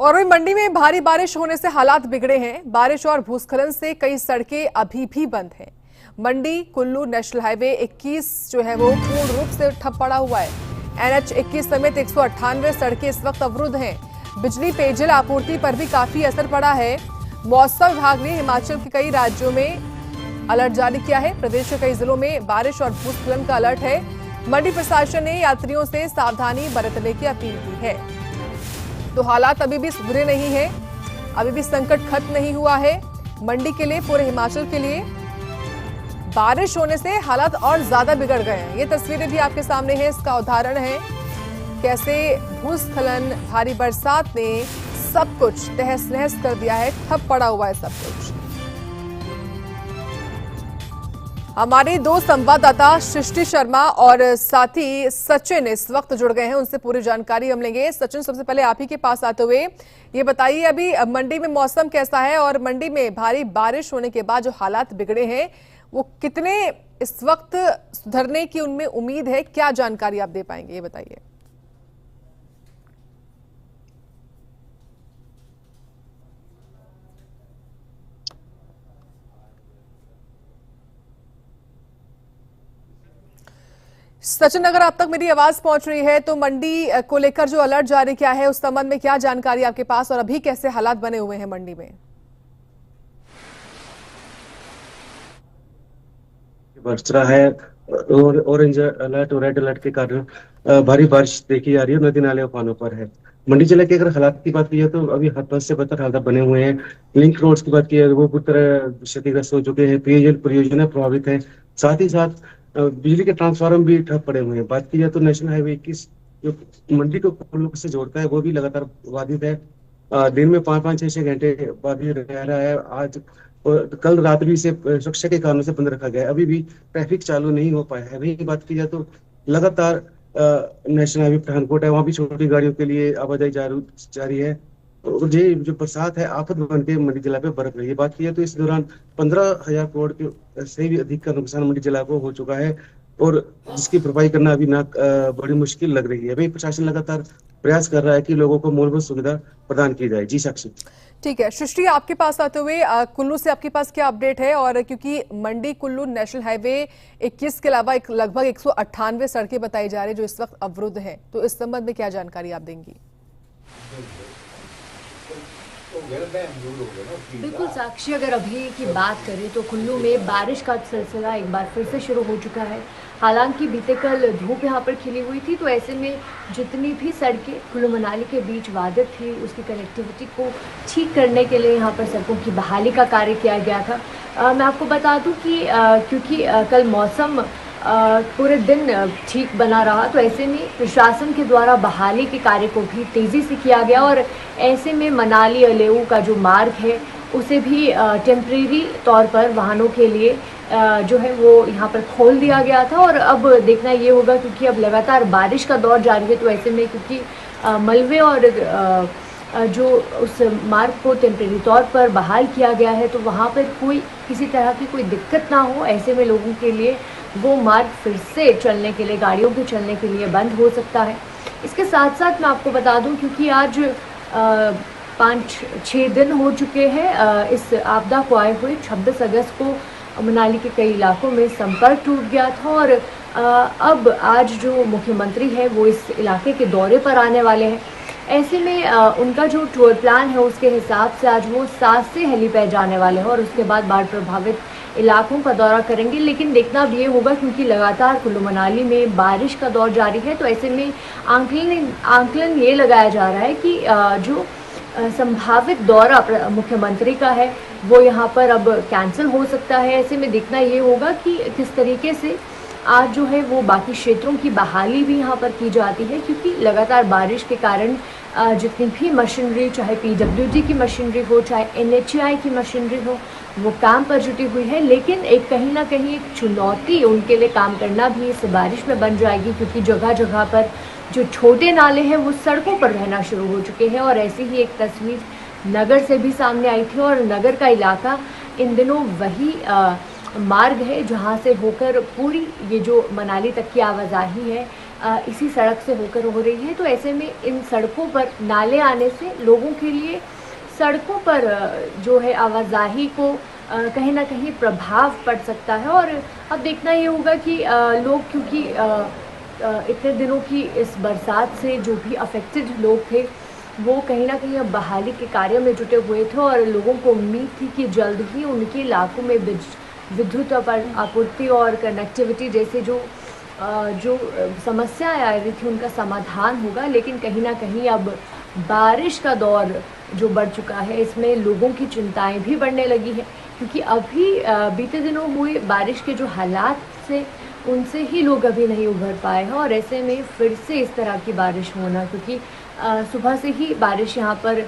और वहीं मंडी में भारी बारिश होने से हालात बिगड़े हैं। बारिश और भूस्खलन से कई सड़कें अभी भी बंद हैं। मंडी कुल्लू नेशनल हाईवे 21 जो है वो पूर्ण रूप से ठप पड़ा हुआ है। NH 21 समेत 198 सड़कें इस वक्त अवरुद्ध हैं। बिजली पेयजल आपूर्ति पर भी काफी असर पड़ा है। मौसम विभाग ने हिमाचल के कई राज्यों में अलर्ट जारी किया है। प्रदेश के कई जिलों में बारिश और भूस्खलन का अलर्ट है। मंडी प्रशासन ने यात्रियों से सावधानी बरतने की अपील की है। तो हालात अभी भी सुधरे नहीं हैं, अभी भी संकट खत्म नहीं हुआ है। मंडी के लिए, पूरे हिमाचल के लिए बारिश होने से हालात और ज्यादा बिगड़ गए हैं। ये तस्वीरें भी आपके सामने हैं, इसका उदाहरण है कैसे भूस्खलन, भारी बरसात ने सब कुछ तहस नहस कर दिया है, ठप पड़ा हुआ है सब कुछ। हमारे दो संवाददाता सृष्टि शर्मा और साथ ही सचिन इस वक्त जुड़ गए हैं, उनसे पूरी जानकारी हम लेंगे। सचिन, सबसे पहले आप ही के पास आते हुए ये बताइए, अभी मंडी में मौसम कैसा है और मंडी में भारी बारिश होने के बाद जो हालात बिगड़े हैं वो कितने इस वक्त सुधरने की उनमें उम्मीद है? क्या जानकारी आप दे पाएंगे, ये बताइए। सचिन, अगर आप तक मेरी आवाज पहुंच रही है तो मंडी को लेकर जो अलर्ट जारी किया है उस संबंध में क्या जानकारी आपके पास और अभी कैसे हालात बने हुए हैं मंडी में? बरस रहा है और ऑरेंज अलर्ट और रेड अलर्ट के कारण भारी बारिश देखी जा रही है। नदी नाले उफानों पर है। मंडी जिले के अगर हालात की बात की जाए तो अभी हद से बदतर हालात बने हुए हैं। लिंक रोड्स की बात की जाए वो पूरी तरह क्षतिग्रस्त हो चुके हैं। पेयजल परियोजना प्रभावित है। साथ ही साथ बिजली के ट्रांसफार्मर भी ठप पड़े हुए हैं। बात की जाए तो नेशनल हाईवे 21 जो मंडी को कुल्लू से जोड़ता है वो भी लगातार बाधित है। दिन में 5-5, 6-6 घंटे बाधित रह रहा है। आज और कल रात भी इसे सुरक्षा के कारणों से बंद रखा गया है। अभी भी ट्रैफिक चालू नहीं हो पाया है। वही बात की जाए तो लगातार नेशनल हाईवे पठानकोट है, वहां भी छोटी गाड़ियों के लिए आवाजाही जारी है। और ये जो बरसात है आफत बन के मंडी जिला पे बरत रही है। बात की जाए तो इस दौरान 15,000 करोड़ के से भी अधिक का नुकसान मंडी जिला को हो चुका है और जिसकी भरपाई करना अभी ना बड़ी मुश्किल लग रही है। वही प्रशासन लगातार प्रयास कर रहा है कि लोगों को मूलभूत सुविधा प्रदान की जाए। जी साक्षी। ठीक है, सृष्टि, आपके पास आते हुए कुल्लू से आपके पास क्या अपडेट है? और क्योंकि मंडी कुल्लू नेशनल हाईवे 21 के अलावा लगभग 198 सड़कें बताई जा रही है जो इस वक्त अवरुद्ध है, तो इस संबंध में क्या जानकारी आप देंगी? बिल्कुल साक्षी, अगर अभी की बात करें तो कुल्लू में बारिश का सिलसिला एक बार फिर से शुरू हो चुका है। हालांकि बीते कल धूप यहाँ पर खिली हुई थी, तो ऐसे में जितनी भी सड़कें कुल्लू मनाली के बीच बाधित थी उसकी कनेक्टिविटी को ठीक करने के लिए यहाँ पर सड़कों की बहाली का कार्य किया गया था। मैं आपको बता दूँ कि क्योंकि कल मौसम पूरे दिन ठीक बना रहा, तो ऐसे में प्रशासन के द्वारा बहाली के कार्य को भी तेज़ी से किया गया और ऐसे में मनाली अलेऊ का जो मार्ग है उसे भी टेम्परेरी तौर पर वाहनों के लिए जो है वो यहाँ पर खोल दिया गया था। और अब देखना ये होगा, क्योंकि अब लगातार बारिश का दौर जारी है, तो ऐसे में क्योंकि मलबे और जो उस मार्ग को टेम्परेरी तौर पर बहाल किया गया है, तो वहाँ पर कोई किसी तरह की कोई दिक्कत ना हो, ऐसे में लोगों के लिए वो मार्ग फिर से चलने के लिए, गाड़ियों के चलने के लिए बंद हो सकता है। इसके साथ साथ मैं आपको बता दूं, क्योंकि आज 5-6 दिन हो चुके हैं इस आपदा को आए हुए। 26 अगस्त को मनाली के कई इलाकों में संपर्क टूट गया था और अब आज जो मुख्यमंत्री है वो इस इलाके के दौरे पर आने वाले हैं। ऐसे में उनका जो टूर प्लान है उसके हिसाब से आज वो 7 से हेलीपैड जाने वाले हैं और उसके बाद बाढ़ प्रभावित इलाकों का दौरा करेंगे। लेकिन देखना अब ये होगा, क्योंकि लगातार कुल्लू मनाली में बारिश का दौर जारी है, तो ऐसे में आंकलन ये लगाया जा रहा है कि जो संभावित दौरा मुख्यमंत्री का है वो यहाँ पर अब कैंसिल हो सकता है। ऐसे में देखना ये होगा कि किस तरीके से आज जो है वो बाकी क्षेत्रों की बहाली भी यहाँ पर की जाती है, क्योंकि लगातार बारिश के कारण जितनी भी मशीनरी, चाहे PWD की मशीनरी हो, चाहे NHAI की मशीनरी हो, वो काम पर जुटी हुई है। लेकिन एक कहीं ना कहीं एक चुनौती उनके लिए काम करना भी इस बारिश में बन जाएगी, क्योंकि जगह जगह पर जो छोटे नाले हैं वो सड़कों पर रहना शुरू हो चुके हैं। और ऐसी ही एक तस्वीर नगर से भी सामने आई थी और नगर का इलाका इन दिनों वही मार्ग है जहाँ से होकर पूरी ये जो मनाली तक की आवाजाही है इसी सड़क से होकर हो रही है। तो ऐसे में इन सड़कों पर नाले आने से लोगों के लिए सड़कों पर जो है आवाजाही को कहीं ना कहीं प्रभाव पड़ सकता है। और अब देखना ये होगा कि लोग, क्योंकि इतने दिनों की इस बरसात से जो भी अफेक्टेड लोग थे वो कहीं ना कहीं अब बहाली के कार्य में जुटे हुए थे और लोगों को उम्मीद थी कि जल्द ही उनके इलाकों में विद्युत आपूर्ति और कनेक्टिविटी जैसे जो समस्याएं आ रही थी उनका समाधान होगा। लेकिन कहीं ना कहीं अब बारिश का दौर जो बढ़ चुका है इसमें लोगों की चिंताएं भी बढ़ने लगी है, क्योंकि अभी बीते दिनों हुए बारिश के जो हालात से उनसे ही लोग अभी नहीं उभर पाए हैं। और ऐसे में फिर से इस तरह की बारिश होना, क्योंकि सुबह से ही बारिश यहाँ पर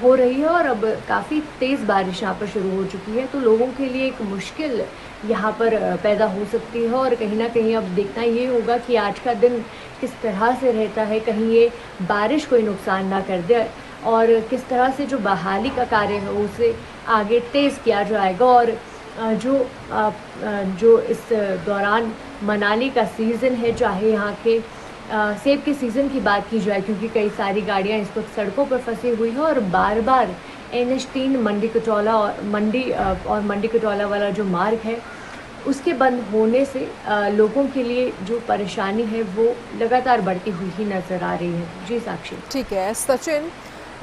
हो रही है और अब काफ़ी तेज़ बारिश यहाँ पर शुरू हो चुकी है, तो लोगों के लिए एक मुश्किल यहाँ पर पैदा हो सकती है। और कहीं ना कहीं अब देखना ये होगा कि आज का दिन किस तरह से रहता है, कहीं ये बारिश कोई नुकसान ना कर दे और किस तरह से जो बहाली का कार्य है उसे आगे तेज़ किया जाएगा। और जो इस दौरान मनाली का सीज़न है, चाहे यहाँ के सेब के सीज़न की बात की जाए, क्योंकि कई सारी गाड़ियाँ इस वक्त सड़कों पर फंसी हुई है और बार बार NH3 मंडी कटौला वाला जो मार्ग है उसके बंद होने से लोगों के लिए जो परेशानी है वो लगातार बढ़ती हुई ही नज़र आ रही है। जी साक्षी। ठीक है सचिन,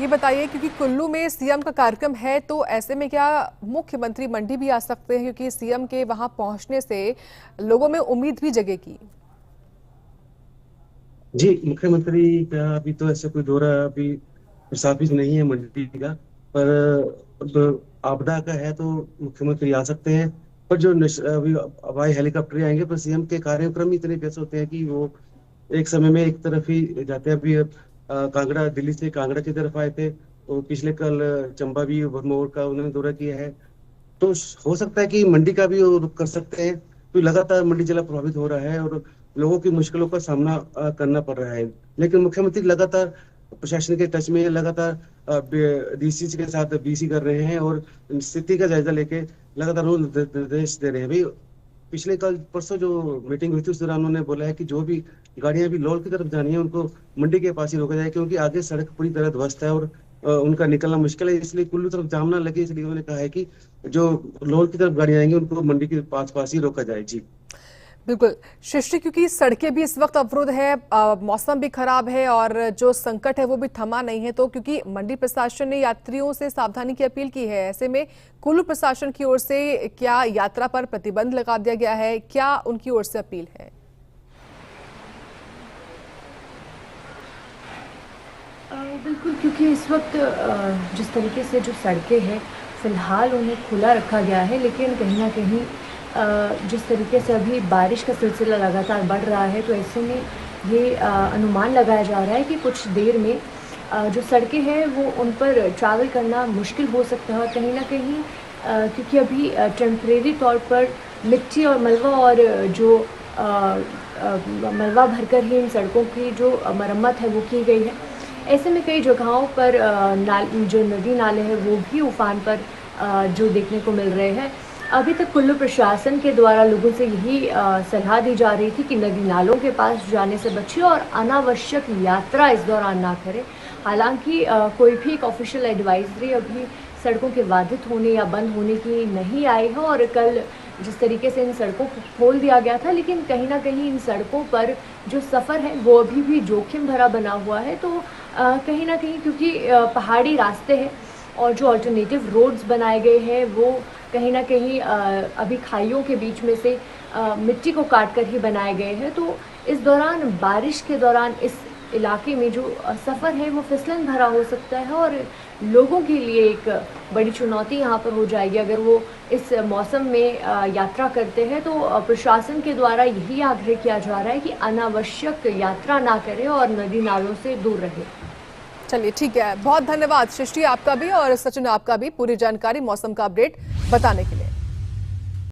ये बताइए क्योंकि कुल्लू में CM का कार्यक्रम है, तो ऐसे में क्या मुख्यमंत्री मंडी भी आ सकते हैं, क्योंकि CM के वहां पहुंचने से लोगों में उम्मीद भी जगेगी। जी, मुख्यमंत्री का अभी तो ऐसा कोई दौरा अभी प्रस्तावित नहीं है मंडी का, पर अब आपदा का है तो मुख्यमंत्री आ सकते हैं। पर जो अभी हवाई हेलीकॉप्टर आएंगे, पर CM के कार्यक्रम ही इतने व्यस्त होते हैं कि वो एक समय में एक तरफ ही जाते हैं। अभी कांगड़ा, दिल्ली से कांगड़ा की तरफ आए थे, तो पिछले कल चंबा भी भरमौर का उन्होंने दौरा किया है। तो हो सकता है कि मंडी का भी वो रुख कर सकते हैं, तो लगातार मंडी जिला प्रभावित हो रहा है और लोगों की मुश्किलों का सामना करना पड़ रहा है। लेकिन मुख्यमंत्री लगातार प्रशासन के टच में, लगातार DCC के साथ BC कर रहे हैं और स्थिति का जायजा लेके लगातार निर्देश दे रहे हैं। भाई पिछले कल परसों जो मीटिंग हुई थी उस दौरान उन्होंने बोला है कि जो भी गाड़ियां भी लोल की तरफ जानी है उनको मंडी के पास ही रोका जाए, क्योंकि आगे सड़क पूरी तरह ध्वस्त है और उनका निकलना मुश्किल है, इसलिए कुल्लू तरफ जाम ना लगे, इसलिए उन्होंने कहा है कि जो लोल की तरफ गाड़ियां आएंगी उनको मंडी के पास ही रोका जाए। जी बिल्कुल सृष्टि, क्योंकि सड़कें भी इस वक्त अवरुद्ध है, मौसम भी खराब है और जो संकट है वो भी थमा नहीं है, तो क्योंकि मंडी प्रशासन ने यात्रियों से सावधानी की अपील की है, ऐसे में कुल्लू प्रशासन की ओर से क्या यात्रा पर प्रतिबंध लगा दिया गया है, क्या उनकी ओर से अपील है? बिल्कुल, क्योंकि इस वक्त जिस तरीके से जो सड़कें हैं फिलहाल उन्हें खुला रखा गया है, लेकिन कहीं ना कहीं जिस तरीके से अभी बारिश का सिलसिला लगातार बढ़ रहा है, तो ऐसे में ये अनुमान लगाया जा रहा है कि कुछ देर में जो सड़कें हैं वो उन पर ट्रैवल करना मुश्किल हो सकता है। और कहीं ना कहीं क्योंकि अभी टेम्परेरी तौर पर मिट्टी और मलबा और जो मलबा भरकर ही इन सड़कों की जो मरम्मत है वो की गई है। ऐसे में कई जगहों पर जो नदी नाले हैं वो भी उफान पर जो देखने को मिल रहे हैं। अभी तक कुल्लू प्रशासन के द्वारा लोगों से यही सलाह दी जा रही थी कि नदी नालों के पास जाने से बचिए और अनावश्यक यात्रा इस दौरान ना करें। हालांकि कोई भी एक ऑफिशियल एडवाइजरी अभी सड़कों के बाधित होने या बंद होने की नहीं आई है। और कल जिस तरीके से इन सड़कों को खोल दिया गया था, लेकिन कहीं ना कहीं इन सड़कों पर जो सफ़र है वो अभी भी जोखिम भरा बना हुआ है। तो कहीं ना कहीं क्योंकि पहाड़ी रास्ते हैं और जो अल्टरनेटिव रोड्स बनाए गए हैं वो कहीं ना कहीं अभी खाइयों के बीच में से मिट्टी को काट कर ही बनाए गए हैं, तो इस दौरान बारिश के दौरान इस इलाके में जो सफ़र है वो फिसलन भरा हो सकता है और लोगों के लिए एक बड़ी चुनौती यहाँ पर हो जाएगी अगर वो इस मौसम में यात्रा करते हैं। तो प्रशासन के द्वारा यही आग्रह किया जा रहा है कि अनावश्यक यात्रा ना करें और नदी नालों से दूर रहें। चलिए ठीक है, बहुत धन्यवाद सृष्टि आपका भी और सचिन आपका भी पूरी जानकारी, मौसम का अपडेट बताने के लिए।